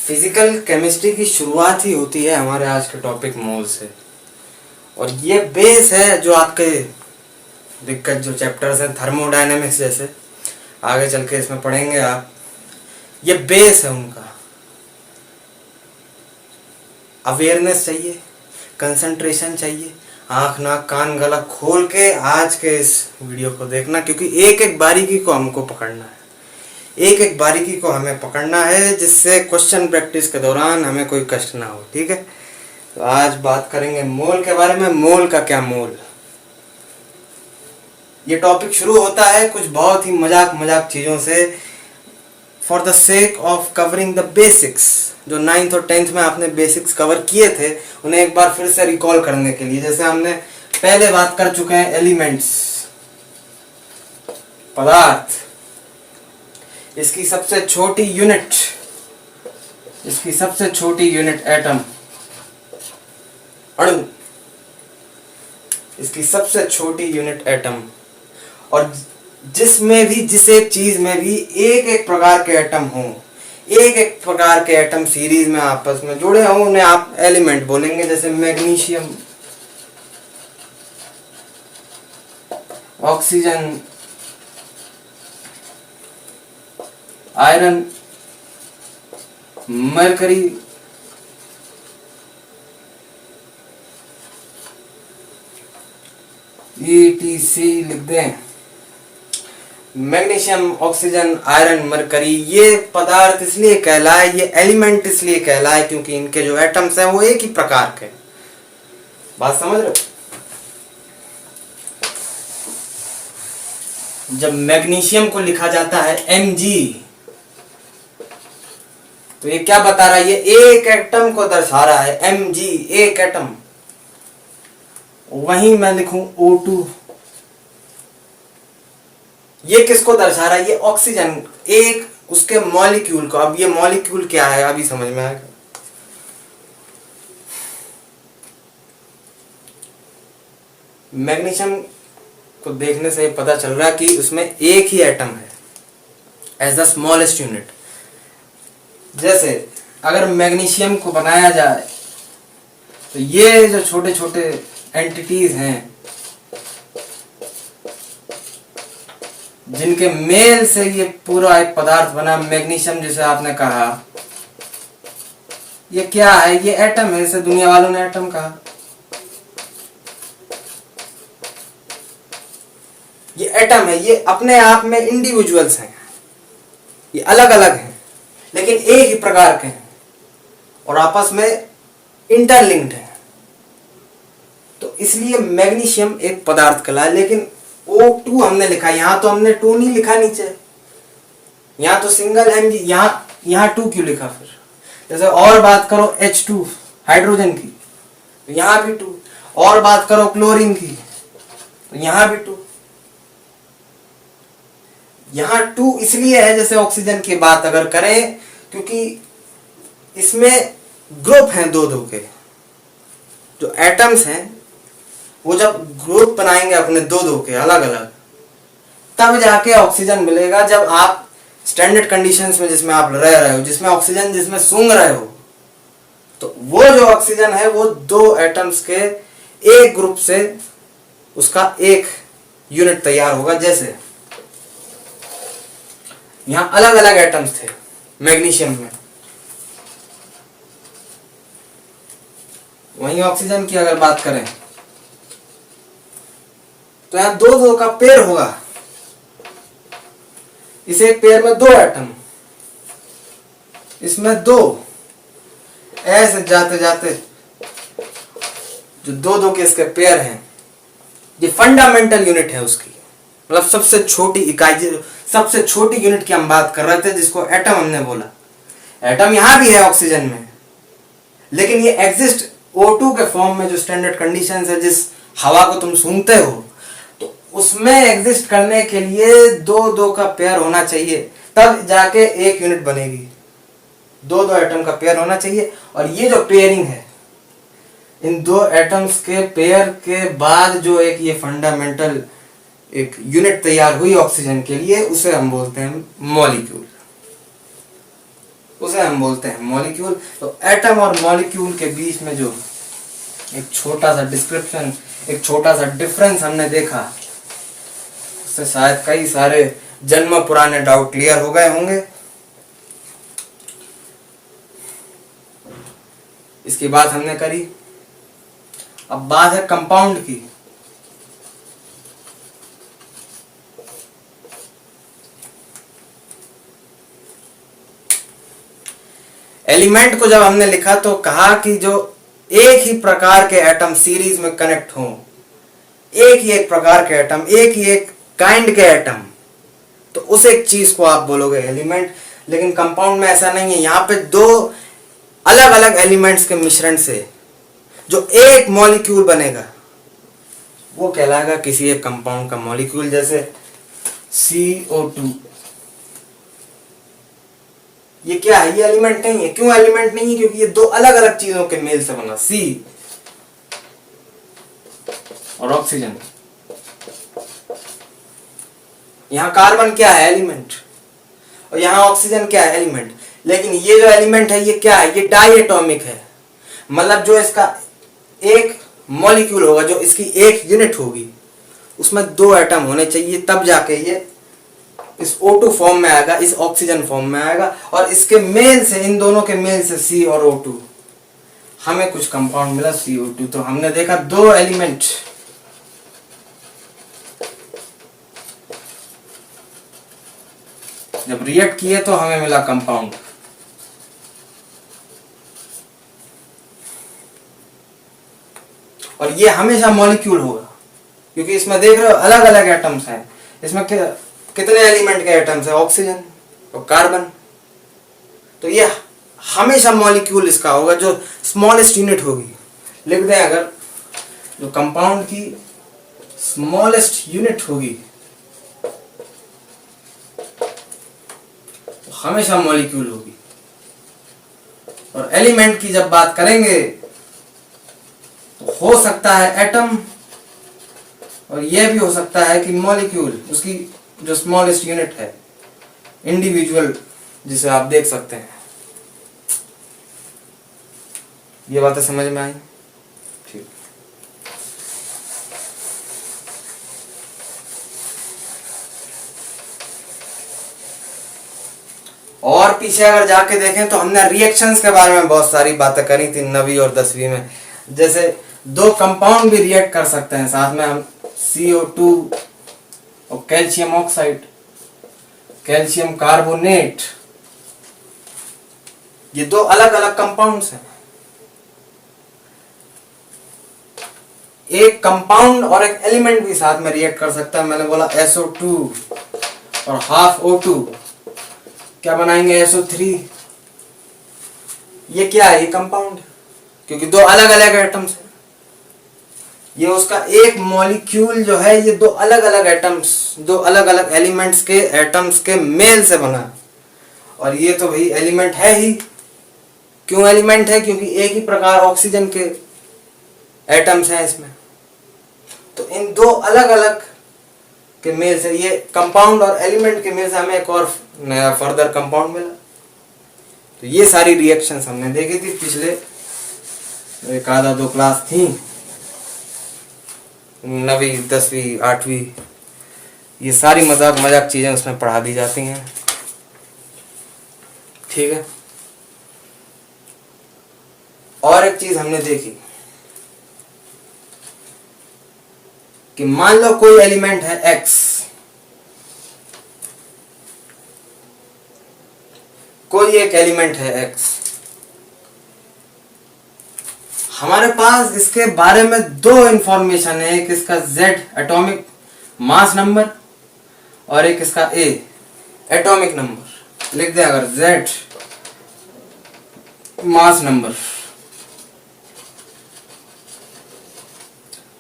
Physical chemistry की शुरुआत ही होती है हमारे आज के टॉपिक मोल से। और ये बेस है जो आपके दिक्कत जो चैप्टर्स हैं थर्मोडायनेमिक्स जैसे आगे चल के इसमें पढ़ेंगे आप, ये बेस है उनका। अवेयरनेस चाहिए, कंसंट्रेशन चाहिए, आँख नाक कान गला खोल के आज के इस वीडियो को देखना, क्योंकि एक एक बारीकी को हमको पकड़ना है, एक एक बारीकी को हमें पकड़ना है, जिससे क्वेश्चन प्रैक्टिस के दौरान हमें कोई कष्ट ना हो। ठीक है, तो आज बात करेंगे मोल के बारे में। मोल का क्या मोल, ये टॉपिक शुरू होता है कुछ बहुत ही मजाक मजाक चीज़ों से, for the sake of covering the basics. जो 9th और 10th में आपने बेसिक्स कवर किए थे उन्हें एक बार फिर से रिकॉल करने के लिए। जैसे हमने पहले बात कर चुके हैं एलिमेंट्स, पदार्थ, इसकी सबसे छोटी यूनिट, इसकी सबसे छोटी यूनिट एटम, अणु, इसकी सबसे छोटी यूनिट एटम। और जिसमें भी, जिस एक चीज में भी एक एक प्रकार के एटम हो, एक एक प्रकार के एटम सीरीज में आपस में जुड़े हों, उन्हें आप एलिमेंट बोलेंगे। जैसे magnesium, oxygen, iron, mercury, ETC लिख दें। मैग्नीशियम, ऑक्सीजन, आयरन, मरकरी, ये पदार्थ इसलिए कहलाए, ये एलिमेंट इसलिए कहलाए क्योंकि इनके जो एटम्स हैं वो एक ही प्रकार के। बात समझ रहे हो? जब मैग्नीशियम को लिखा जाता है Mg, तो ये क्या बता रहा है? ये एक एटम को दर्शा रहा है, Mg, एक एटम। वहीं मैं लिखूं O2, ये किसको दर्शा रहा है? ये ऑक्सीजन, एक उसके मॉलिक्यूल को। अब ये मॉलिक्यूल क्या है अभी समझ में आएगा। मैग्नीशियम को देखने से पता चल रहा है कि उसमें एक ही एटम है एज द स्मॉलेस्ट यूनिट। जैसे अगर मैग्नीशियम को बनाया जाए तो ये जो छोटे छोटे एंटिटीज हैं, जिनके मेल से ये पूरा एक पदार्थ बना, मैग्नीशियम जिसे आपने कहा, ये क्या है? ये एटम है। इसे दुनिया वालों ने एटम कहा। ये एटम है, ये अपने आप में इंडिविजुअल्स हैं, ये अलग अलग हैं लेकिन एक ही प्रकार के हैं और आपस में इंटरलिंक्ड हैं। तो इसलिए मैग्नीशियम एक पदार्थ कहलाए। लेकिन O2 हमने लिखा, यहां तो हमने 2 नहीं लिखा नीचे, यहां तो सिंगल Mg, यहां 2 क्यों लिखा फिर? जैसे और बात करो H2 हाइड्रोजन की, तो यहां भी 2। और बात करो क्लोरीन की, तो यहां भी 2। यहां 2 इसलिए है, जैसे ऑक्सीजन की बात अगर करें, क्योंकि इसमें ग्रुप हैं दो दो के। जो एटम्स हैं वो जब ग्रुप बनाएंगे अपने दो दो के अलग अलग, तब जाके ऑक्सीजन मिलेगा। जब आप स्टैंडर्ड कंडीशंस में जिसमें आप रह रहे हो, जिसमें ऑक्सीजन जिसमें सूंघ रहे हो, तो वो जो ऑक्सीजन है वो 2 एटम्स के एक ग्रुप से उसका एक यूनिट तैयार होगा। जैसे यहां अलग अलग एटम्स थे मैग्नीशियम में, वहीं ऑक्सीजन की अगर बात करें तो यहां 2 का पेयर होगा। इस एक पेयर में 2 एटम, इसमें 2, ऐसे जाते जाते जो 2 के इसके पेयर हैं, ये फंडामेंटल यूनिट है उसकी, मतलब सबसे छोटी इकाई, सबसे छोटी यूनिट की हम बात कर रहे थे, जिसको एटम हमने बोला। एटम यहां भी है ऑक्सीजन में, लेकिन ये एग्जिस्ट O2 के फॉर्म में, जो स्टैंडर्ड कंडीशंस है, जिस हवा को तुम सूंघते हो, तो उसमें एग्जिस्ट करने के लिए 2 का पेयर होना चाहिए, तब जाके एक यूनिट बनेगी। 2 एटम का पेयर होना चाहिए। और ये जो पेयरिंग है, इन 2 एटम्स के पेयर के बाद जो एक ये फंडामेंटल एक यूनिट तैयार हुई ऑक्सीजन के लिए, उसे हम बोलते हैं मॉलिक्यूल। उसे हम बोलते हैं मॉलिक्यूल। तो एटम और मॉलिक्यूल के बीच में जो एक छोटा सा डिस्क्रिप्शन, एक छोटा सा डिफरेंस हमने देखा, उससे शायद कई सारे जन्म पुराने डाउट क्लियर हो गए होंगे। इसकी बात हमने करी। अब बात है कंपाउंड की। एलिमेंट को जब हमने लिखा तो कहा कि जो एक ही प्रकार के एटम सीरीज में कनेक्ट हों, एक ही एक प्रकार के एटम, एक ही एक काइंड के एटम, तो उस एक चीज को आप बोलोगे एलिमेंट। लेकिन कंपाउंड में ऐसा नहीं है। यहां पे दो अलग अलग एलिमेंट्स के मिश्रण से जो एक मॉलिक्यूल बनेगा वो कहलाएगा किसी एक कंपाउंड का मॉलिक्यूल। जैसे CO2, ये क्या है? ये एलिमेंट नहीं है। क्यों एलिमेंट नहीं है? क्योंकि ये दो अलग अलग चीजों के मेल से बना, C और ऑक्सीजन। यहां कार्बन क्या है? एलिमेंट। और यहां ऑक्सीजन क्या है? एलिमेंट। लेकिन ये जो एलिमेंट है ये क्या है? ये डायटोमिक है। मतलब जो इसका एक मॉलिक्यूल होगा, जो इसकी एक यूनिट होगी, उसमें दो एटम होने चाहिए, तब जाके ये इस O2 फॉर्म में आएगा, इस ऑक्सीजन फॉर्म में आएगा। और इसके मेल से, इन दोनों के मेल से C और O2 हमें कुछ कंपाउंड मिला CO2। तो हमने देखा दो एलिमेंट जब रिएक्ट किए तो हमें मिला कंपाउंड। और ये हमेशा मॉलिक्यूल होगा, क्योंकि इसमें देख रहे हो अलग अलग एटम्स हैं। इसमें कितने एलिमेंट के एटम्स है? ऑक्सीजन और कार्बन। तो ये हमेशा मॉलिक्यूल इसका होगा, जो स्मॉलेस्ट यूनिट होगी। लिख दें अगर, जो कंपाउंड की स्मॉलेस्ट यूनिट होगी तो हमेशा मॉलिक्यूल होगी। और एलिमेंट की जब बात करेंगे तो हो सकता है एटम, और यह भी हो सकता है कि मॉलिक्यूल, उसकी जो स्मॉलेस्ट यूनिट है, इंडिविजुअल, जिसे आप देख सकते हैं। ये बातें समझ में आई? ठीक। और पीछे अगर जाके देखें तो हमने रिएक्शंस के बारे में बहुत सारी बातें करी थी 9वीं और 10वीं में। जैसे दो कंपाउंड भी रिएक्ट कर सकते हैं साथ में, हम CO2 और कैल्शियम ऑक्साइड, कैल्शियम कार्बोनेट, ये दो अलग अलग कंपाउंड्स हैं। एक कंपाउंड और एक एलिमेंट भी साथ में रिएक्ट कर सकता है। मैंने बोला SO2 और हाफ O2 क्या बनाएंगे? SO3। ये क्या है? ये कंपाउंड, क्योंकि दो अलग अलग एटम्स हैं। ये उसका एक मॉलिक्यूल जो है, ये दो अलग अलग एटम्स, दो अलग अलग एलिमेंट्स के एटम्स के मेल से बना। और ये तो भाई एलिमेंट है ही। क्यों एलिमेंट है? क्योंकि एक ही प्रकार ऑक्सीजन के एटम्स हैं इसमें। तो इन दो अलग अलग के मेल से, ये कंपाउंड और एलिमेंट के मेल से हमें एक और नया फर्दर कंपाउंड मिला। तो ये सारी रिएक्शंस हमने देखी थी पिछले एक आधा दो क्लास थी, 9वीं 10वीं 8वीं। ये सारी मजाक चीजें उसमें पढ़ा दी जाती हैं। ठीक है। और एक चीज हमने देखी कि मान लो कोई एलिमेंट है X, कोई एक एलिमेंट है X, हमारे पास इसके बारे में दो इंफॉर्मेशन है। एक इसका Z एटॉमिक मास नंबर और एक इसका A एटॉमिक नंबर। लिख दें अगर Z मास नंबर,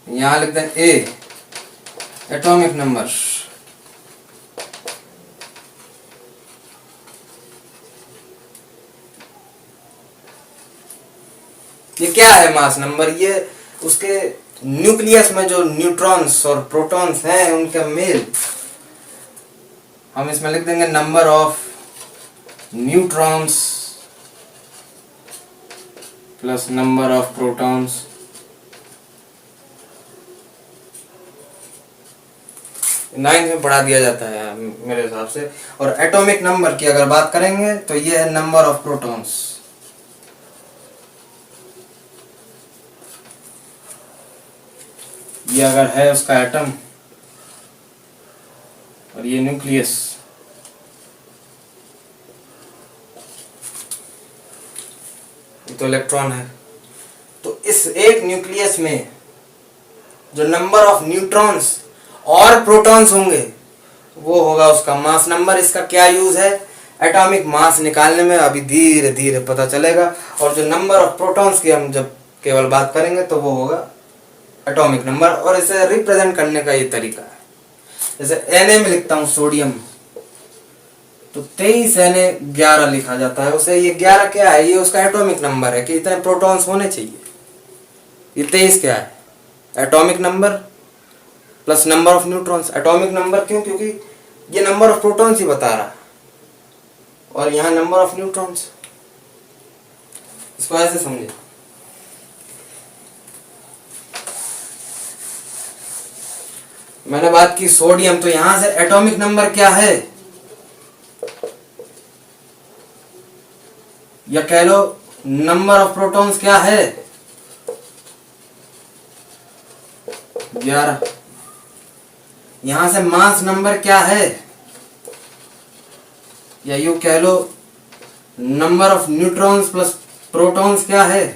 यहां लिख दें A एटॉमिक नंबर। ये क्या है? Mass number. ये उसके न्यूक्लियस में जो न्यूट्रॉन्स और प्रोटॉन्स हैं उनका मेल। हम इसमें लिख देंगे number of neutrons plus number of protons ninth में पढ़ा दिया जाता है मेरे हिसाब से। और एटॉमिक नंबर की अगर बात करेंगे तो ये है नंबर ऑफ प्रोटॉन्स। ये अगर है उसका एटम और ये न्यूक्लियस, ये तो इलेक्ट्रॉन है, तो इस एक न्यूक्लियस में जो नंबर ऑफ न्यूट्रॉन्स और प्रोटॉन्स होंगे वो होगा उसका मास नंबर। इसका क्या यूज है? एटॉमिक मास निकालने में अभी धीरे धीरे पता चलेगा। और जो नंबर ऑफ प्रोटॉन्स की हम जब केवल बात करेंगे तो वो होगा एटॉमिक नंबर। और इसे रिप्रेजेंट करने का ये तरीका है, जैसे Na में लिखता हूं सोडियम, तो 23 Na11 लिखा जाता है उसे। ये 11 क्या है? ये उसका एटॉमिक नंबर है कि इतने प्रोटॉन्स होने चाहिए। ये 23 क्या है? Atomic number plus number of neutrons. Atomic number क्यों? क्योंकि ये नंबर ऑफ प्रोटॉन्स ही बता रहा है और यहां नंबर ऑफ न्यूट्रॉन्स। इसको ऐसे समझे, मैंने बात की सोडियम, तो यहां से एटॉमिक नंबर क्या है, या कह लो नंबर ऑफ प्रोटॉन्स क्या है, 11। यहां से मास नंबर क्या है, या यूं कह लो number of neutrons plus protons क्या है,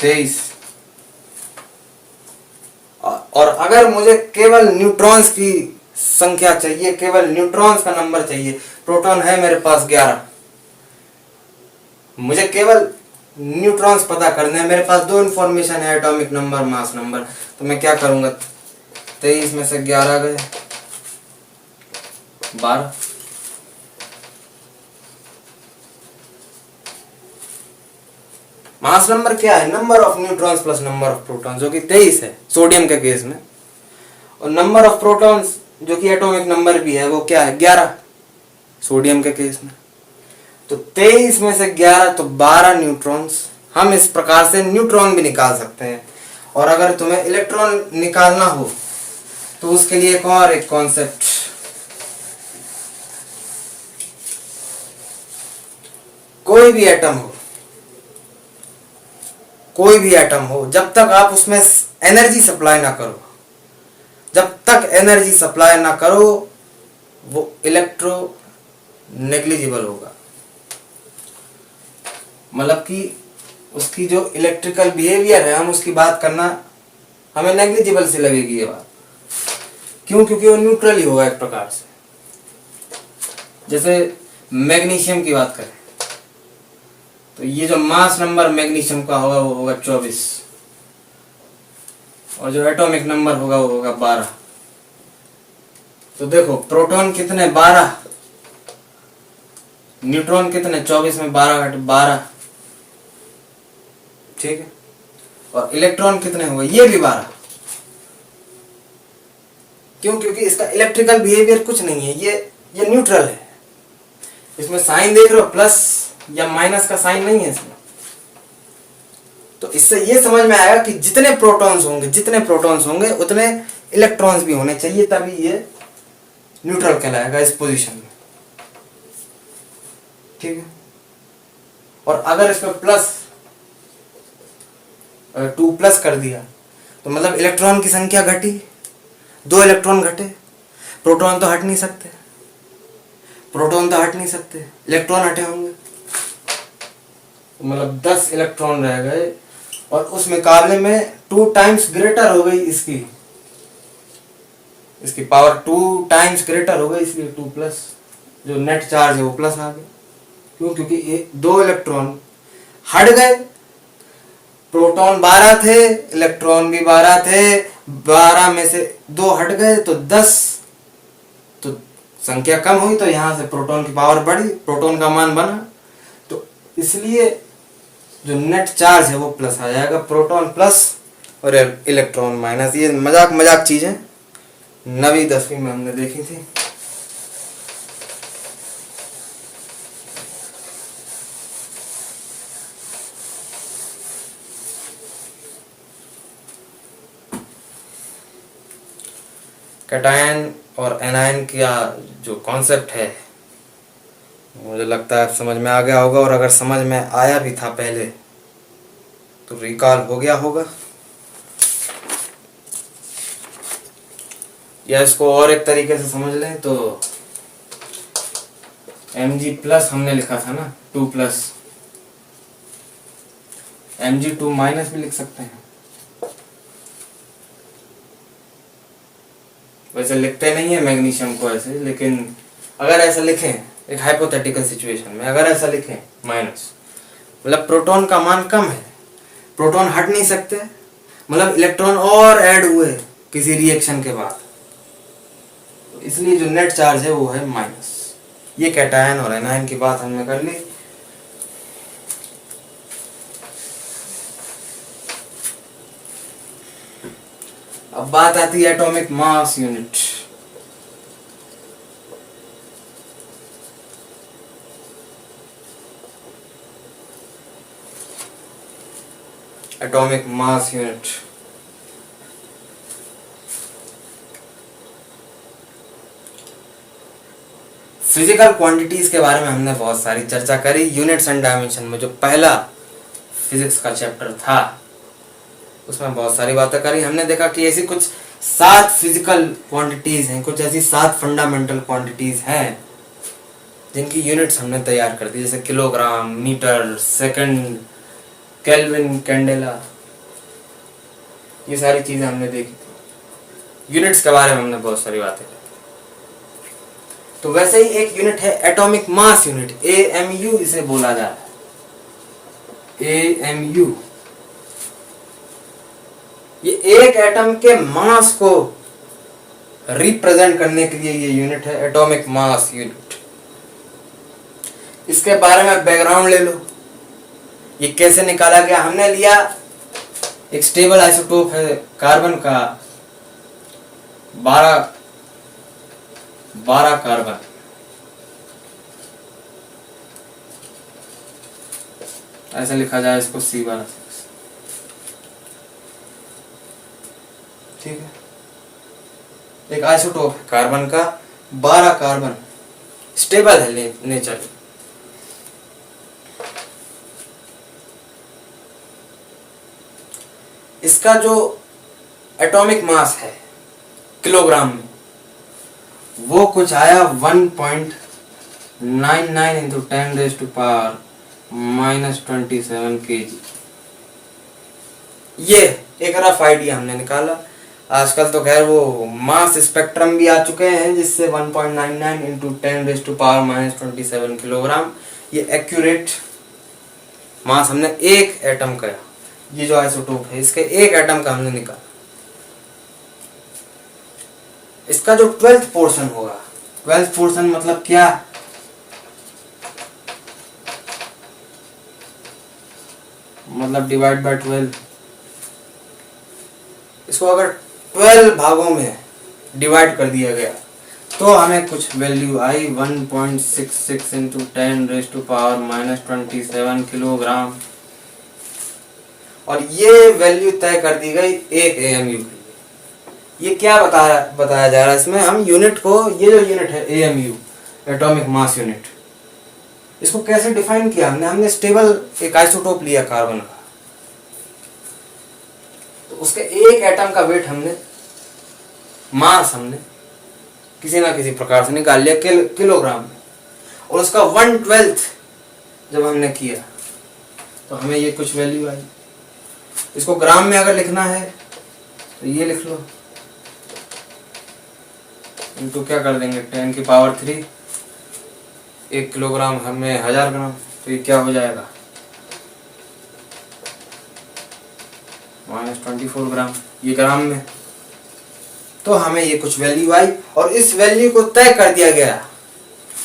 तेईस। और अगर मुझे केवल न्यूट्रॉन्स की संख्या चाहिए, केवल न्यूट्रॉन्स का नंबर चाहिए, प्रोटॉन है मेरे पास 11, मुझे केवल न्यूट्रॉन्स पता करने हैं, मेरे पास दो इंफॉर्मेशन है, एटॉमिक नंबर मास नंबर, तो मैं क्या करूंगा, 23 में से 11 गए 12। मास नंबर क्या है? Number of neutrons plus number of protons, जो कि 23 है सोडियम के केस में। और नंबर ऑफ प्रोटॉन्स जो कि एटॉमिक नंबर भी है वो क्या है, 11 सोडियम के केस में। तो 23 में से 11 तो 12 न्यूट्रॉन्स। हम इस प्रकार से न्यूट्रॉन भी निकाल सकते हैं। और अगर तुम्हें इलेक्ट्रॉन निकालना हो तो उसके लिए एक कॉन्सेप्ट, कोई भी एटम हो, कोई भी एटम हो, जब तक आप उसमें एनर्जी सप्लाई ना करो, जब तक एनर्जी सप्लाई ना करो वो इलेक्ट्रो नेग्लिजिबल होगा। मतलब कि उसकी जो इलेक्ट्रिकल बिहेवियर है, हम उसकी बात करना हमें नेग्लिजिबल से लगेगी ये बात। क्यों? क्योंकि वो न्यूट्रल ही होगा एक प्रकार से। जैसे मैग्नीशियम की बात करें तो ये जो मास नंबर मैग्नीशियम का होगा वो होगा 24, और जो एटॉमिक नंबर होगा वो होगा 12। तो देखो प्रोटॉन कितने, 12, न्यूट्रॉन कितने, 24 में 12 घटे 12, ठीक है। और इलेक्ट्रॉन कितने हुए, ये भी 12। क्यों? क्योंकि इसका इलेक्ट्रिकल बिहेवियर कुछ नहीं है, ये न्यूट्रल है। इसमें साइन देख रहे हो, प्लस या माइनस का साइन नहीं है इसमें। तो इससे ये समझ में आएगा कि जितने प्रोटॉन्स होंगे उतने इलेक्ट्रॉन्स भी होने चाहिए, तभी ये न्यूट्रल कहलाएगा इस पोजीशन में, ठीक है। और अगर इसमें प्लस 2 प्लस कर दिया तो मतलब इलेक्ट्रॉन की संख्या घटी, 2 इलेक्ट्रॉन घटे। प्रोटॉन तो हट नहीं सकते, इलेक्ट्रॉन हटे होंगे, तो मतलब 10 इलेक्ट्रॉन रह गए। और उस मुकाबले में 2 टाइम्स ग्रेटर हो गई इसकी पावर 2 टाइम्स ग्रेटर हो गई, इसलिए 2 प्लस, जो नेट चार्ज है वो प्लस आ गया। क्यों? क्योंकि 2 इलेक्ट्रॉन हट गए। प्रोटॉन 12 थे, इलेक्ट्रॉन भी 12 थे, 12 में से 2 हट गए तो 10, तो संख्या कम हुई, तो यहां से प्रोटॉन की पावर बढ़ी, प्रोटॉन का मान बना। तो इसलिए जो नेट चार्ज है वो प्लस आ जाएगा, प्रोटॉन प्लस और इलेक्ट्रॉन माइनस। ये मजाक चीज है, 9वीं 10वीं में हमने देखी थी। कैटायन और एनायन का जो कॉन्सेप्ट है मुझे लगता है समझ में आ गया होगा, और अगर समझ में आया भी था पहले तो रिकॉल हो गया होगा, या इसको और एक तरीके से समझ लें तो Mg प्लस हमने लिखा था ना 2 प्लस, Mg2 माइनस भी लिख सकते हैं। वैसे लिखते नहीं है मैग्नीशियम को ऐसे, लेकिन अगर ऐसा लिखें एक हाइपोथेटिकल सिचुएशन में, अगर ऐसा लिखें माइनस, मतलब प्रोटॉन का मान कम है, प्रोटॉन हट नहीं सकते, मतलब इलेक्ट्रॉन और ऐड हुए किसी रिएक्शन के बाद, इसलिए जो नेट चार्ज है वो है माइनस। ये कैटायन और एनायन की बात हमने कर ली। अब बात आती है atomic mass unit. Atomic mass unit physical quantities के बारे में हमने बहुत सारी चर्चा करी। यूनिट्स एंड डायमेंशन में जो पहला फिजिक्स का चैप्टर था उसमें बहुत सारी बातें करी। हमने देखा कि ऐसी कुछ 7 फिजिकल क्वांटिटीज हैं, कुछ ऐसी 7 फंडामेंटल क्वांटिटीज हैं जिनकी यूनिट्स हमने तैयार कर दी, जैसे kilogram, metre, second, kelvin, candela, ये सारी चीजें हमने देखी थी। यूनिट्स के बारे में हमने बहुत सारी बातें की। तो वैसे ही एक यूनिट है एटॉमिक मास यूनिट, AMU इसे बोला जा रहा है। AMU ये एक एटम के मास को रिप्रेजेंट करने के लिए ये यूनिट है, एटॉमिक मास यूनिट। इसके बारे में बैकग्राउंड ले लो, ये कैसे निकाला गया। हमने लिया एक स्टेबल आइसोटोप है कार्बन का, 12 कार्बन, ऐसे लिखा जाए इसको C12, ठीक है। एक आइसोटोप है कार्बन का, 12 कार्बन, स्टेबल है नेचर। इसका जो एटॉमिक मास है किलोग्राम में वो कुछ आया 1.99 इंटू 10⁻⁻27 kg। ये एक रफ आइडिया हमने निकाला। आजकल तो खैर वो मास स्पेक्ट्रम भी आ चुके हैं जिससे 1.99 इंटू 10⁻⁻27 किलोग्राम ये एक्यूरेट मास हमने एक एटम का, ये जो आइसोटोप है इसके एक एटम का हमने निकाला। इसका जो 12th पोर्शन होगा, 12th पोर्शन मतलब क्या, मतलब डिवाइड बाय 12। इसको अगर 12 भागों में डिवाइड कर दिया गया तो हमें कुछ वैल्यू आई 1.66 इंटू 10⁻⁻27 किलोग्राम, और ये वैल्यू तय कर दी गई एक AMU की। ये क्या बताया जा रहा है इसमें, हम यूनिट को, ये जो यूनिट है AMU एटॉमिक मास यूनिट, इसको कैसे डिफाइन किया हमने स्टेबल एक आइसोटोप लिया कार्बन का, तो उसके एक एटम का वेट हमने, मास हमने किसी ना किसी प्रकार से निकाल लिया किलोग्राम में, और उसका 1/12 जब हमने किया तो हमें ये कुछ वैल्यू आई। इसको ग्राम में अगर लिखना है तो ये लिख लो, इनको क्या कर देंगे 10⁻3, 1 किलोग्राम हमें 1000 ग्राम, तो ये क्या हो जाएगा -24 ग्राम, ये ग्राम में। तो हमें ये कुछ वैल्यू आई और इस वैल्यू को तय कर दिया गया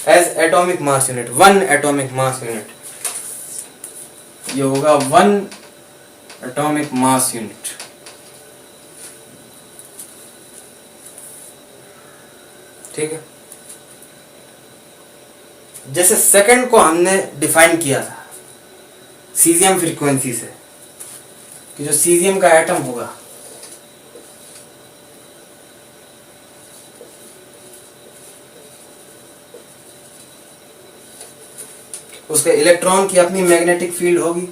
as atomic mass unit, 1 atomic mass unit. ये होगा 1 एटॉमिक मास यूनिट। ठीक है। जैसे सेकंड को हमने डिफाइन किया था सीजियम फ्रीक्वेंसी से कि जो सीजियम का एटम होगा उसके इलेक्ट्रॉन की अपनी मैग्नेटिक फील्ड होगी,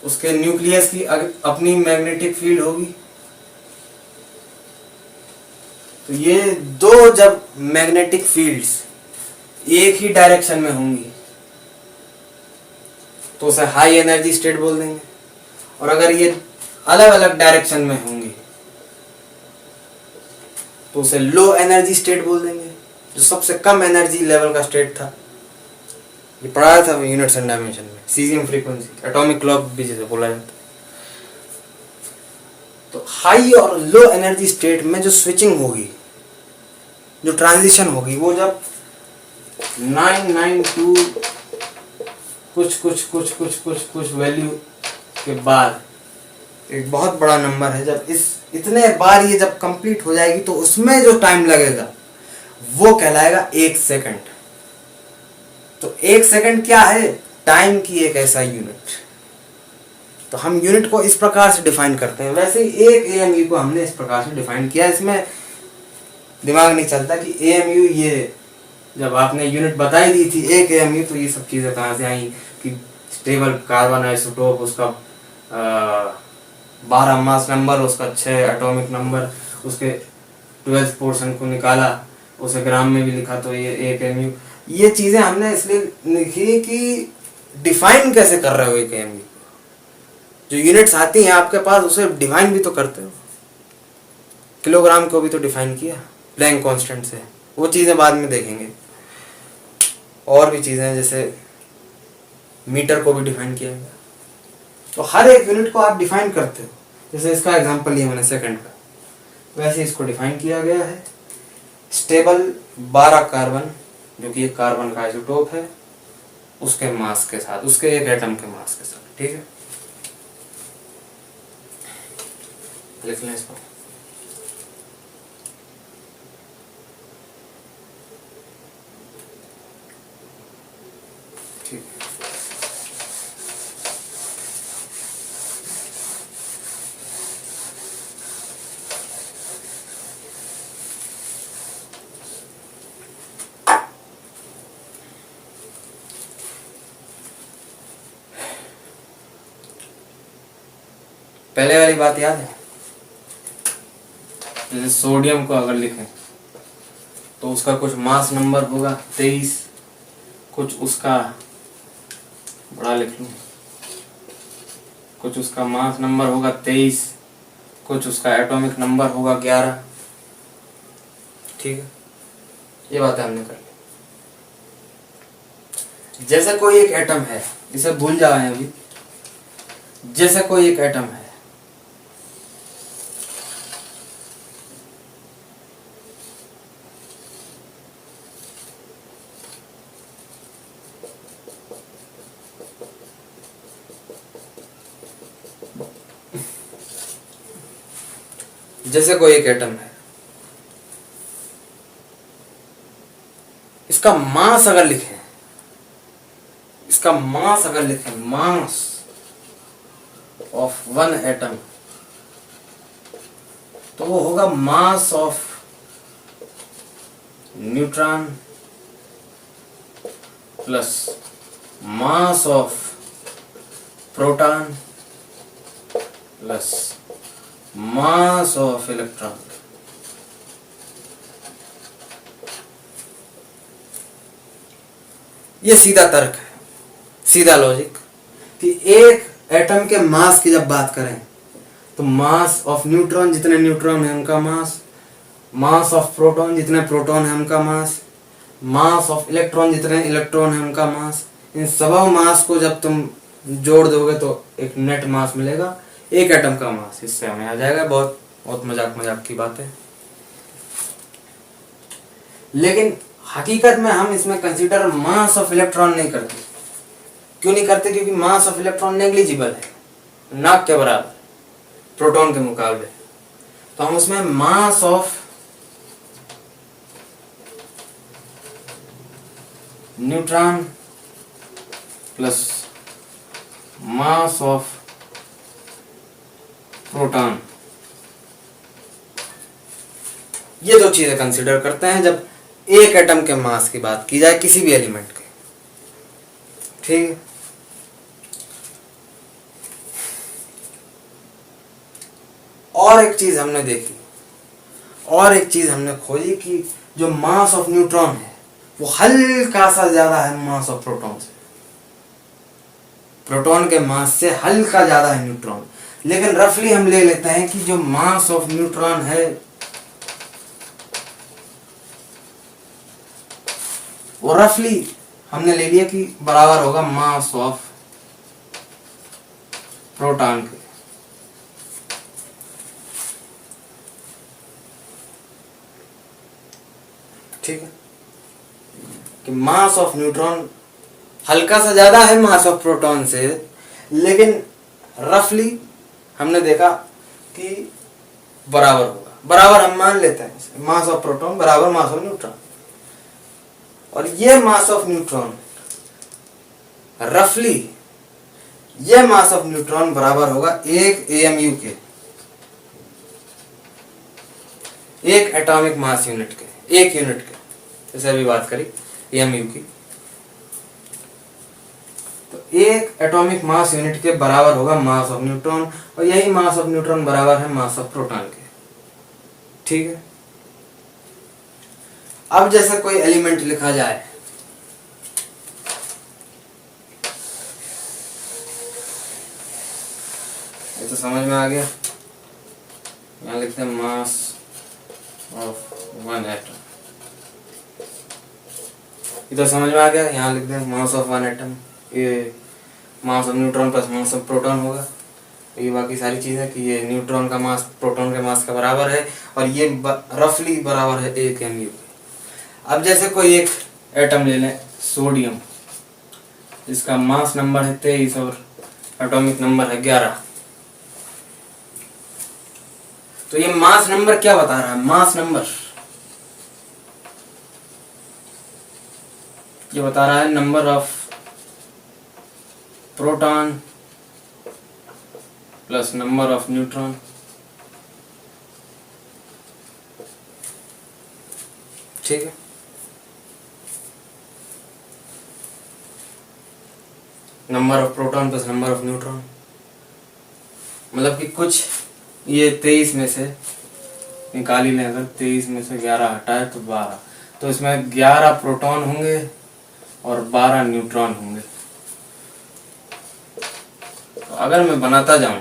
उसके न्यूक्लियस की अपनी मैग्नेटिक फील्ड होगी। तो ये दो जब मैग्नेटिक फील्ड्स एक ही डायरेक्शन में होंगी तो उसे हाई एनर्जी स्टेट बोल देंगे, और अगर ये अलग अलग डायरेक्शन में होंगी तो उसे लो एनर्जी स्टेट बोल देंगे, जो सबसे कम एनर्जी लेवल का स्टेट था। ये पढ़ाया था यूनिट्स एंड डायमेंशन में, सीजियम फ्रीक्वेंसी, एटॉमिक क्लॉक भी जिसे बोला जाता है। तो हाई और लो एनर्जी स्टेट में जो स्विचिंग होगी, जो ट्रांजिशन होगी, वो जब 992 कुछ वैल्यू के बाद, एक बहुत बड़ा नंबर है, जब इस इतने बार ये जब कंप्लीट हो जाएगी तो उसमें जो टाइम लगेगा वो कहलाएगा 1 सेकंड। तो 1 सेकंड क्या है? टाइम की एक ऐसा यूनिट। तो हम यूनिट को इस प्रकार से डिफाइन करते हैं। वैसे ही एक एएमयू को हमने इस प्रकार से डिफाइन किया। इसमें दिमाग नहीं चलता कि एएमयू, ये जब आपने यूनिट बताई दी थी एक एएमयू, तो ये सब चीज़ें कहाँ से आई कि स्टेबल कार्बन आइसोटोप, उसका 12 मास नंबर, उसका 6 एटॉमिक नंबर, उसके 12th पोर्शन को निकाला, उसे ग्राम में भी लिखा, तो ये एक एएमयू। ये चीज़ें हमने इसलिए लिखी कि डिफाइन कैसे कर रहे हो एक एएमयू। जो यूनिट्स आती हैं आपके पास उसे डिफाइन भी तो करते हो। किलोग्राम को भी तो डिफाइन किया प्लैंक कांस्टेंट से, वो चीज़ें बाद में देखेंगे। और भी चीज़ें जैसे मीटर को भी डिफाइन किया गया। तो हर एक यूनिट को आप डिफाइन करते हो। जैसे इसका एग्जांपल लिया मैंने सेकंड का, वैसे इसको डिफाइन किया गया है। स्टेबल 12 कार्बन, जो कि एक कार्बन का आइसोटोप है, उसके मास के साथ, उसके एक एटम के मास के साथ। ठीक है, लिख लें इसको। ठीक, पहले वाली बात याद है? जैसे सोडियम को अगर लिखें तो उसका कुछ मास नंबर होगा 23, कुछ उसका, बड़ा लिख लूं, कुछ उसका मास नंबर होगा 23, कुछ उसका एटॉमिक नंबर होगा 11। ठीक है, ये बातें हमने कर ली। जैसे कोई एक एटम है, इसे भूल जाए अभी। जैसे कोई एक एटम है, जैसे कोई एक एटम है, इसका मास अगर लिखें, मास ऑफ वन एटम, तो वो होगा mass of neutron plus mass of proton plus mass of electron. ये सीधा तर्क है, सीधा लॉजिक, कि एक एटम के मास की जब बात करें तो मास ऑफ न्यूट्रॉन, जितने न्यूट्रॉन है उनका मास, मास ऑफ प्रोटॉन, जितने प्रोटॉन है उनका मास, मास ऑफ इलेक्ट्रॉन, जितने इलेक्ट्रॉन है उनका मास, इन सबों मास को जब तुम जोड़ दोगे तो एक नेट मास मिलेगा, एक एटम का मास। इससे हमें आ जाएगा। बहुत बहुत मजाक की बात है, लेकिन हकीकत में हम इसमें कंसीडर मास ऑफ इलेक्ट्रॉन नहीं करते। क्यों नहीं करते? क्योंकि मास ऑफ इलेक्ट्रॉन नेग्लिजिबल है, नाक के बराबर प्रोटॉन के मुकाबले। तो हम उसमें mass of neutron plus mass of proton, ये दो चीजें कंसीडर करते हैं जब एक एटम के मास की बात की जाए किसी भी एलिमेंट के। ठीक है, और एक चीज हमने देखी, और एक चीज हमने खोजी कि जो मास ऑफ न्यूट्रॉन है वो हल्का सा ज्यादा है मास ऑफ प्रोटॉन से। प्रोटॉन के मास से हल्का ज्यादा है न्यूट्रॉन, लेकिन रफली हम ले लेते हैं कि जो मास ऑफ न्यूट्रॉन है वो रफली हमने ले लिया कि बराबर होगा मास ऑफ प्रोटॉन के। ठीक है, कि मास ऑफ न्यूट्रॉन हल्का सा ज्यादा है मास ऑफ प्रोटॉन से, लेकिन रफली हमने देखा कि बराबर होगा। बराबर हम मान लेते हैं मास ऑफ प्रोटॉन बराबर मास ऑफ न्यूट्रॉन, और ये मास ऑफ न्यूट्रॉन रफली ये मास ऑफ न्यूट्रॉन बराबर होगा एक एएमयू के, एक एटॉमिक मास यूनिट के, एक यूनिट के, जैसे अभी बात करी एएमयू की। तो एक एटॉमिक मास यूनिट के बराबर होगा मास ऑफ न्यूट्रॉन, और यही मास ऑफ न्यूट्रॉन बराबर है मास ऑफ प्रोटॉन के। ठीक है, अब जैसे कोई एलिमेंट लिखा जाए, ये तो समझ में आ गया। यहां लिखते हैं मास ऑफ वन एटम, ये तो समझ में आ गया। यहाँ लिखते हैं मास ऑफ वन एटम, ये mass of neutron plus mass of proton होगा। ये बाकी सारी चीज़ें कि ये न्यूट्रॉन का मास प्रोटॉन के मास का बराबर है, और ये रफली बराबर है एक एमयू के। अब जैसे कोई एक एटम ले लें सोडियम, जिसका मास नंबर है 23 और एटॉमिक नंबर है 11। तो ये मास नंबर क्या बता रहा है? मास नंबर ये बता रहा है number of proton plus number of neutron. ठीक है, number of proton plus number of neutron, मतलब कि कुछ ये 23 में से निकाल ही लें, अगर 23 में से 11 हटाए तो 12, तो इसमें 11 प्रोटॉन होंगे और 12 न्यूट्रॉन होंगे। तो अगर मैं बनाता जाऊं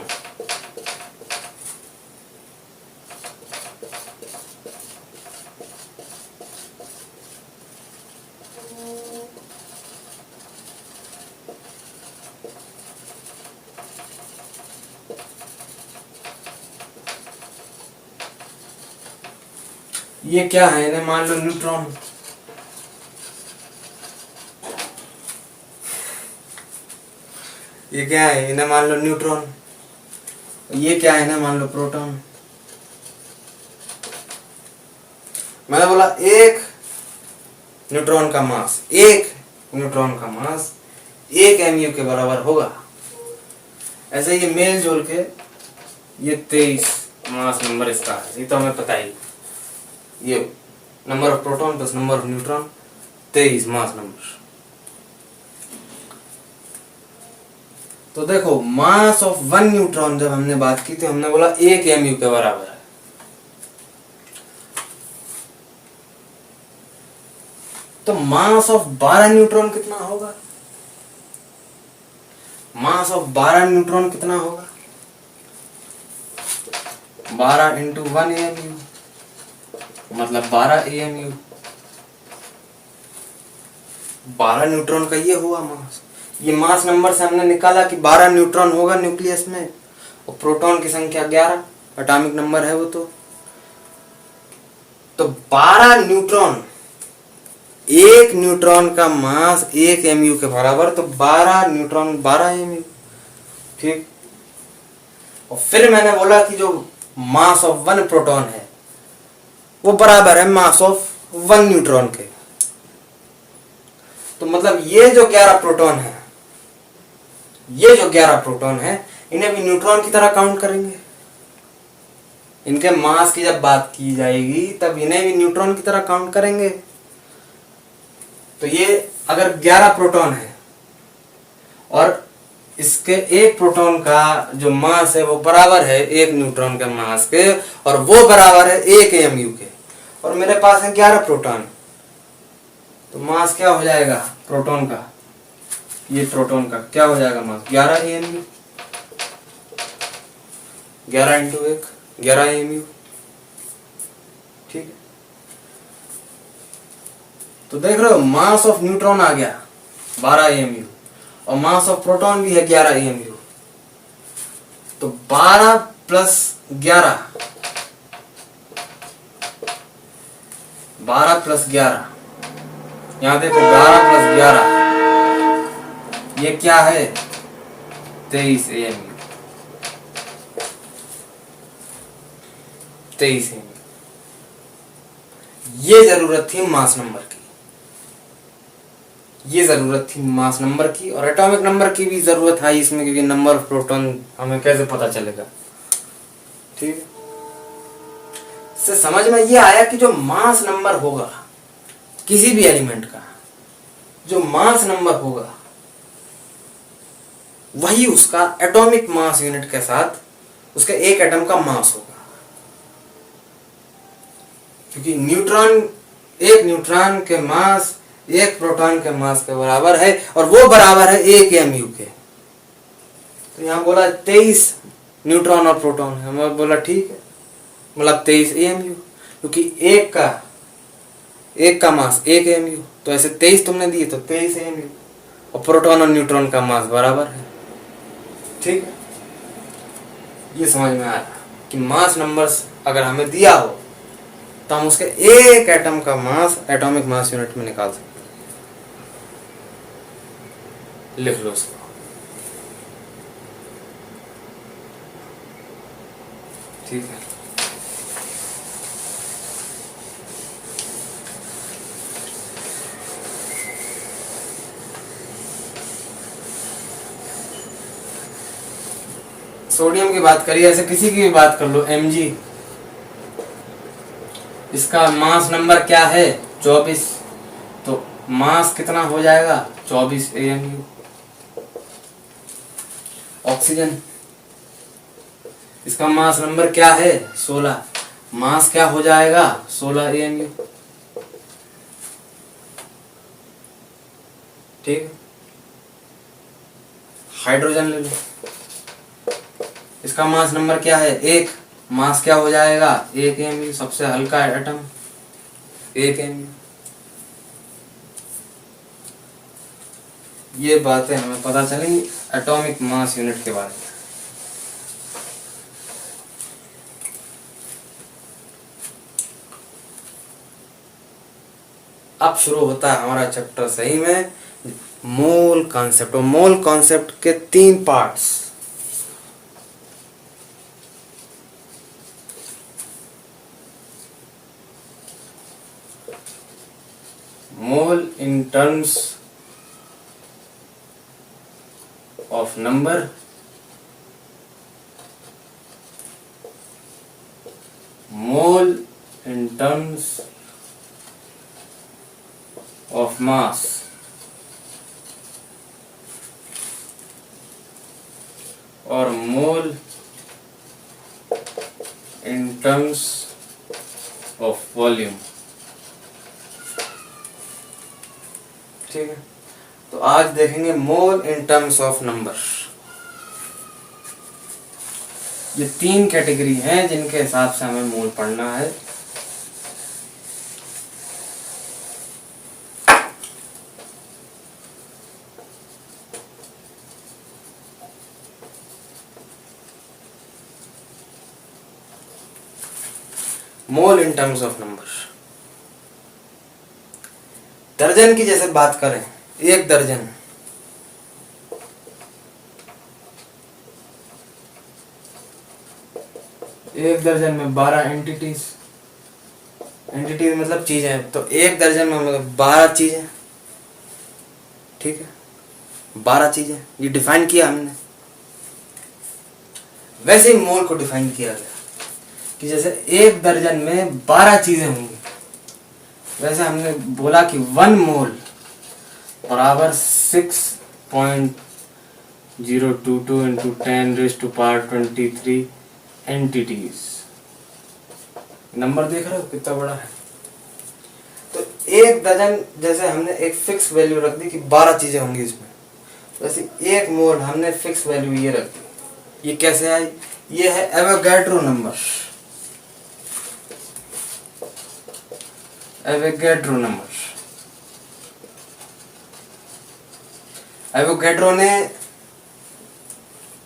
ये क्या है, इन्हें मान लो न्यूट्रॉन, ये क्या है, इन्हें मान लो न्यूट्रॉन, ये क्या है, इन्हें मान लो प्रोटॉन। मैंने बोला एक न्यूट्रॉन का मास, एक न्यूट्रॉन का मास एक एमयू के बराबर होगा। ऐसे ये मेल जोल के ये 23 मास नंबर इसका है, ये तो हमें पता ही। ये number of proton plus number of neutron 23 mass number. तो देखो मास ऑफ वन न्यूट्रॉन जब हमने बात की थी, हमने बोला एक एमयू के बराबर है। तो मास ऑफ 12 न्यूट्रॉन कितना होगा? मास ऑफ 12 न्यूट्रॉन कितना होगा? 12 इंटू 1 एमयू, मतलब 12 एएमयू। 12 न्यूट्रॉन का ये हुआ मास। ये मास नंबर से हमने निकाला कि 12 न्यूट्रॉन होगा न्यूक्लियस में, और प्रोटॉन की संख्या 11 एटॉमिक नंबर है वो। तो 12 न्यूट्रॉन, एक न्यूट्रॉन का मास एक एमयू के बराबर, तो 12 न्यूट्रॉन 12 एमयू। ठीक, और फिर मैंने बोला कि जो मास ऑफ वन प्रोटॉन है वो बराबर है मास ऑफ वन न्यूट्रॉन के। तो मतलब ये जो 11 प्रोटॉन है, ये जो 11 प्रोटॉन है, इन्हें भी न्यूट्रॉन की तरह काउंट करेंगे। इनके मास की जब बात की जाएगी तब इन्हें भी न्यूट्रॉन की तरह काउंट करेंगे। तो ये अगर 11 प्रोटॉन है और इसके एक प्रोटॉन का जो मास है वो बराबर है एक न्यूट्रॉन के मास के, और वो बराबर है 1 AMU के, और मेरे पास है 11 प्रोटॉन, तो मास क्या हो जाएगा प्रोटॉन का, ये प्रोटॉन का क्या हो जाएगा मास 11 AMU। 11 into 1 11 AMU। ठीक है, तो देख रहे हो मास ऑफ न्यूट्रॉन आ गया 12 AMU और मास ऑफ प्रोटॉन भी है 11 AMU। तो 12 प्लस 11, 12 प्लस 11, यहां देखो 12 प्लस 11 ये क्या है 23 AMU। 23 AMU। ये जरूरत थी मास नंबर की, ये जरूरत थी मास नंबर की, और एटॉमिक नंबर की भी जरूरत है इसमें, क्योंकि नंबर ऑफ प्रोटॉन हमें कैसे पता चलेगा। ठीक है, इससे समझ में ये आया कि जो मास नंबर होगा किसी भी एलिमेंट का, जो मास नंबर होगा वही उसका एटॉमिक मास यूनिट के साथ उसके एक एटम का मास होगा। क्योंकि एक न्यूट्रॉन के मास एक प्रोटॉन के मास के बराबर है, और वो बराबर है 1 AMU के। तो यहां बोला 23 न्यूट्रॉन और प्रोटॉन है, मैं बोला ठीक है, मतलब 23 AMU, क्योंकि एक का मास 1 AMU, तो ऐसे 23 तुमने दिए तो 23 AMU, और प्रोटॉन और न्यूट्रॉन का मास बराबर है। ठीक है, ये समझ में आया कि मास नंबर्स अगर हमें दिया हो तो हम उसके एक एटम का मास एटॉमिक मास यूनिट में निकाल सकते हैं। लिख लो उसको। ठीक है, सोडियम की बात करिए, ऐसे किसी की भी बात कर लो, Mg, इसका मास नंबर क्या है 24, तो मास कितना हो जाएगा 24 AMU। ऑक्सीजन, इसका मास नंबर क्या है 16, मास क्या हो जाएगा 16 AMU। ठीक, हाइड्रोजन ले लो, इसका मास नंबर क्या है 1, मास क्या हो जाएगा 1 AMU, सबसे हल्का एटम 1 AMU। ये बातें हमें पता चली एटॉमिक मास यूनिट के बारे में। अब शुरू होता है हमारा चैप्टर सही में, मोल कॉन्सेप्ट। और मोल कॉन्सेप्ट के 3 parts. Mole in terms of number, mole in terms of mass, और मोल इन टर्म्स ऑफ वॉल्यूम। ठीक है, तो आज देखेंगे मोल इन टर्म्स ऑफ नंबर। ये 3 कैटेगरी हैं जिनके हिसाब से हमें मोल पढ़ना है। मोल इन टर्म्स ऑफ नंबर, दर्जन की जैसे बात करें, 1 दर्जन, एक दर्जन में 12 एंटिटीज, एंटिटीज मतलब चीजें, तो एक दर्जन में मतलब 12 चीजें, ठीक है, 12 चीजें, ये डिफाइन किया हमने। वैसे ही मोल को डिफाइन किया गया कि जैसे एक दर्जन में 12 चीजें होंगी, वैसे हमने बोला कि 1 मोल बराबर 6.022 इंटू 10⁻23 एंटिटीज। नंबर देख रहे हो कितना बड़ा है। तो एक दर्जन, जैसे हमने एक फिक्स वैल्यू रख दी कि 12 चीजें होंगी इसमें, वैसे एक मोल हमने फिक्स वैल्यू ये रख दी। ये कैसे आई? ये है Avogadro number. Avogadro number, Avogadro ने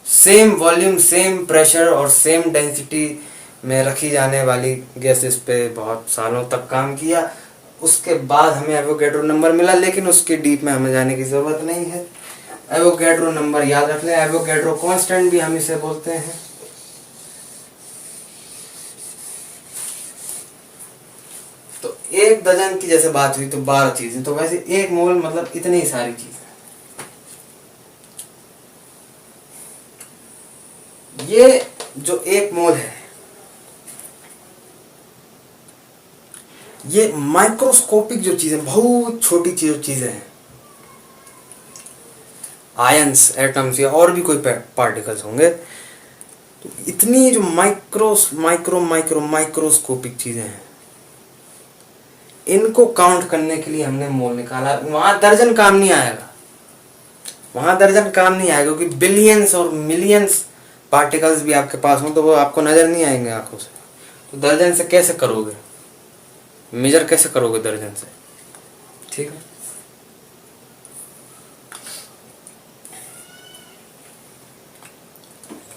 सेम वॉल्यूम, सेम प्रेशर और सेम डेंसिटी में रखी जाने वाली गैसेस पे बहुत सालों तक काम किया। उसके बाद हमें एवोगैड्रो नंबर मिला, लेकिन उसके डीप में हमें जाने की जरूरत नहीं है। एवोगैड्रो नंबर याद रख लें, एवोगैड्रो कांस्टेंट भी हम इसे बोलते हैं। तो एक दर्जन की जैसे बात हुई तो 12 चीजें, तो वैसे एक मोल मतलब इतनी सारी चीजें। ये जो एक मोल है, ये माइक्रोस्कोपिक जो चीजें, बहुत छोटी चीजें हैं, आयंस, एटम्स या और भी कोई पार्टिकल्स होंगे, तो इतनी जो माइक्रोस्कोपिक चीजें हैं, इनको काउंट करने के लिए हमने मोल निकाला। वहां दर्जन काम नहीं आएगा, वहां दर्जन काम नहीं आएगा, क्योंकि बिलियंस और मिलियंस पार्टिकल्स भी आपके पास हों तो वो आपको नजर नहीं आएंगे आंखों से। तो दर्जन से कैसे करोगे, मेजर कैसे करोगे दर्जन से, ठीक है।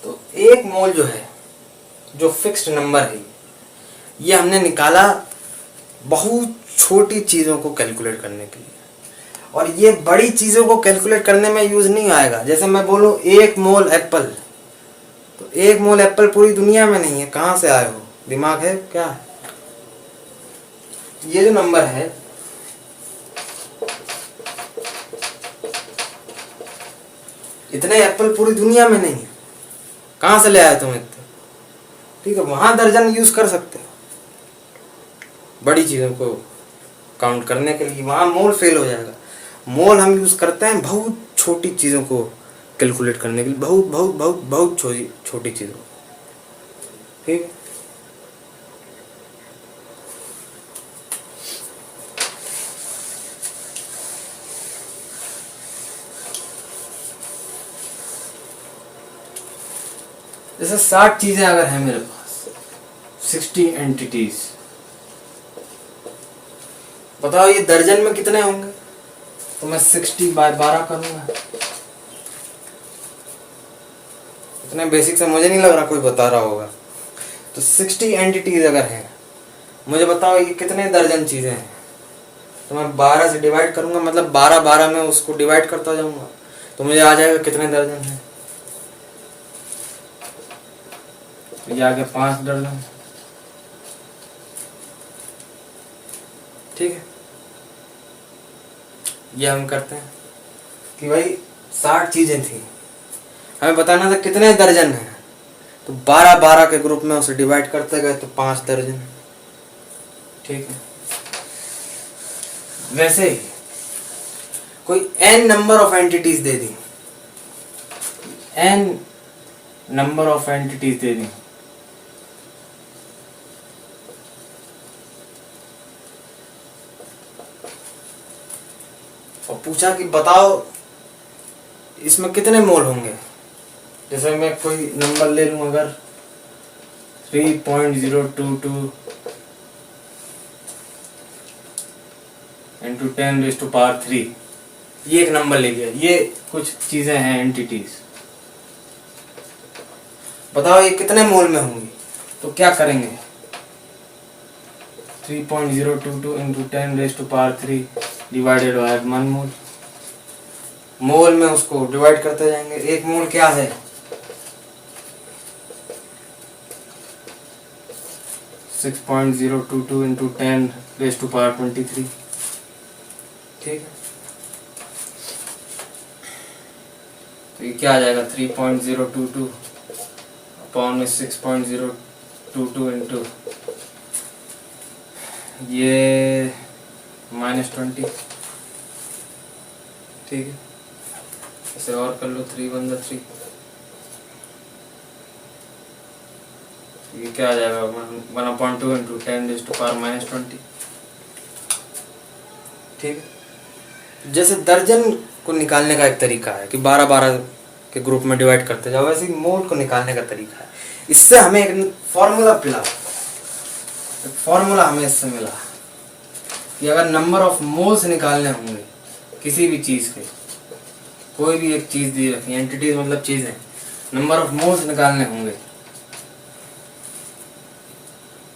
तो एक मोल जो है, जो फिक्स्ड नंबर है, ये हमने निकाला बहुत छोटी चीजों को कैलकुलेट करने के लिए, और ये बड़ी चीजों को कैलकुलेट करने में यूज नहीं आएगा। जैसे मैं बोलूं 1 मोल एप्पल, तो 1 मोल एप्पल पूरी दुनिया में नहीं है, कहां से आए हो, दिमाग है क्या? ये जो नंबर है, इतने एप्पल पूरी दुनिया में नहीं है, कहां से ले आए तुम इतने, ठीक है। वहां दर्जन यूज कर सकते हो बड़ी चीजों को काउंट करने के लिए, वहां मोल फेल हो जाएगा। मोल हम यूज करते हैं बहुत छोटी चीजों को कैलकुलेट करने के लिए, बहुत बहुत बहुत बहुत छोटी चीजों, ठीक है। जैसे 60 चीजें अगर हैं मेरे पास, 60 एंटिटीज, बताओ ये दर्जन में कितने होंगे? तो मैं 60/12 करूंगा। इतने बेसिक से मुझे नहीं लग रहा कोई बता रहा होगा। तो 60 एंटिटीज अगर हैं, मुझे बताओ ये कितने दर्जन चीजें हैं? तो मैं 12 से डिवाइड करूंगा, मतलब 12 में उसको डिवाइड करता जाऊंगा, तो मुझे आ जाएगा कितने दर्जन हैं। तो ये आ गया 5 दर्जन, ठीक है। ये हम करते हैं कि भाई 60 चीजें थी, हमें बताना था कितने दर्जन हैं, तो 12 के ग्रुप में उसे डिवाइड करते गए तो 5 दर्जन, ठीक है। वैसे ही कोई n नंबर ऑफ एंटिटीज दे दी, n नंबर ऑफ एंटिटीज दे दी, और पूछा कि बताओ इसमें कितने मोल होंगे। जैसे मैं कोई नंबर ले लूं, अगर 3.022 इंटू 10⁻3, ये एक नंबर ले लिया, ये कुछ चीजें हैं एंटिटीज, बताओ ये कितने मोल में होंगी। तो क्या करेंगे, 3.022 इंटू 10⁻3 डिवाइडेड बाय 1 मोल, मोल में उसको डिवाइड करते जाएंगे। 1 मोल क्या है, 6.022 इंटू 10⁻23। ठीक है, तो ये क्या आ जाएगा 3.022 अपॉन में 6.022 इंटू ये -20। ठीक है, इसे और कर लो 3 × 3। ये क्या आ जाएगा 1/2 इंटू 10⁻⁻20। ठीक है, जैसे दर्जन को निकालने का एक तरीका है कि 12-12 के ग्रुप में डिवाइड करते जाओ, वैसे ही मोल को निकालने का तरीका है। इससे हमें एक फॉर्मूला मिला, इससे मिला कि अगर नंबर ऑफ मोल्स निकालने होंगे किसी भी चीज़ के, कोई भी एक चीज़ दी रखी, एंटिटीज मतलब चीज़ें, नंबर ऑफ मोल्स निकालने होंगे,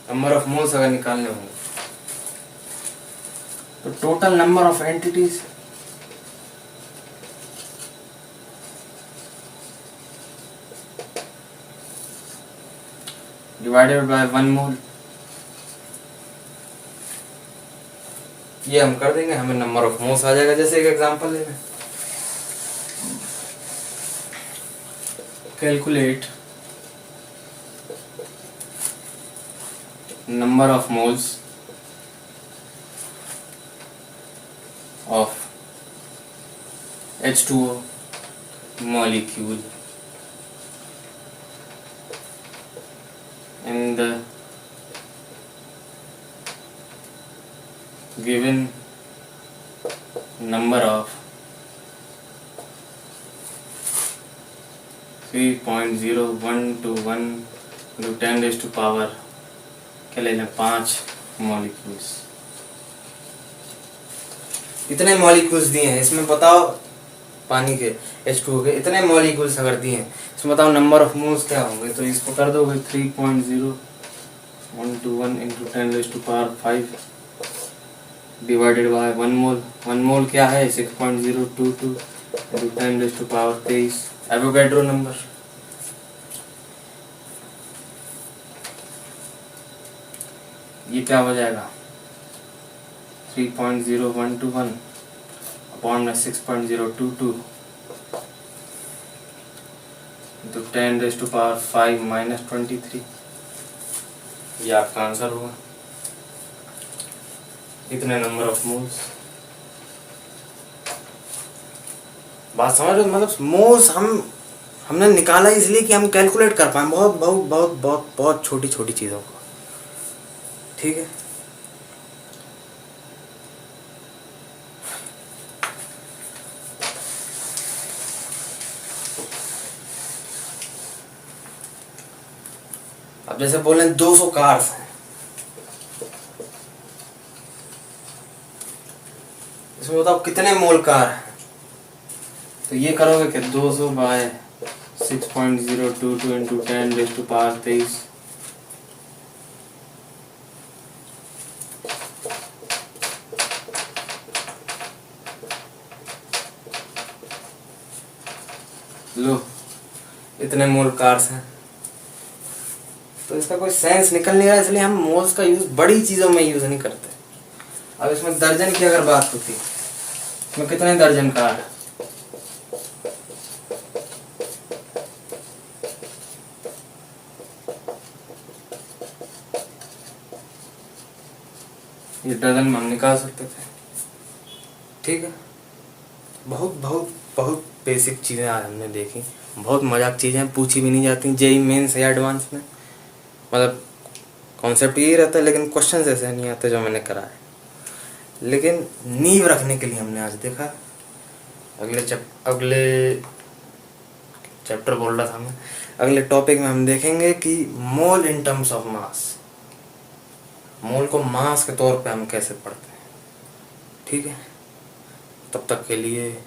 नंबर ऑफ मोल्स अगर निकालने होंगे तो total number of entities divided by 1 मोल, ये हम कर देंगे, हमें नंबर ऑफ मोल्स आ जाएगा। जैसे एक एग्जांपल लेंगे, calculate number of moles of H2O molecule in the given number of 3.0121 into 10⁻⁵ क्या ले लें 5 मॉलिक्यूल्स। इतने मॉलिक्यूल्स दिए हैं, इसमें बताओ पानी के H2O के इतने मॉलिक्यूल्स अगर दिए हैं, इसमें बताओ नंबर ऑफ मोल्स क्या होंगे। तो इसको कर दोगे 3.0121 इंटू 10⁻⁵ डिवाइडेड बाय 1 मोल। 1 मोल क्या है 6.022 इंटू 10⁻23 एवोगैड्रो नंबर। ये क्या हो जाएगा 3.0121 अपॉन में 6.022 इंटू 10⁻⁵ -23। ये आपका आंसर होगा, इतने नंबर ऑफ मोल्स। बात समझ रहे हो, मतलब मोल्स हमने निकाला इसलिए कि हम कैलकुलेट कर पाए बहुत बहुत बहुत बहुत बहुत छोटी छोटी चीज़ों को। ठीक है, अब जैसे बोले 200 कार्स हैं, इसमें बताओ कितने मोल कार हैं। तो ये करोगे कि 200 बाय 6.022 इंटू 10⁻23। लो इतने मोल कार्स हैं। तो इसका कोई सेंस निकल नहीं रहा, इसलिए हम मोल्स का यूज बड़ी चीजों में यूज नहीं करते। अब इसमें दर्जन की अगर बात होती, इसमें कितने दर्जन कार है। ये दर्जन में हम निकाल सकते थे। ठीक है, बहुत बहुत बहुत बेसिक चीजें आज हमने देखी, बहुत मजाक चीजें पूछी भी नहीं जाती जेईई मेंस या एडवांस में। मतलब कॉन्सेप्ट यही रहता है, लेकिन क्वेश्चंस ऐसे नहीं आते जो मैंने करा है। लेकिन नींव रखने के लिए हमने आज देखा। अगले चैप्टर बोल रहा था मैं, अगले टॉपिक में हम देखेंगे कि मोल इन टर्म्स ऑफ मास, मोल को मास के तौर पे हम कैसे पढ़ते हैं। ठीक है, तब तक के लिए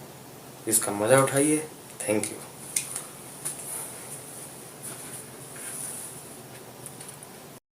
इसका मज़ा उठाइए। Thank you.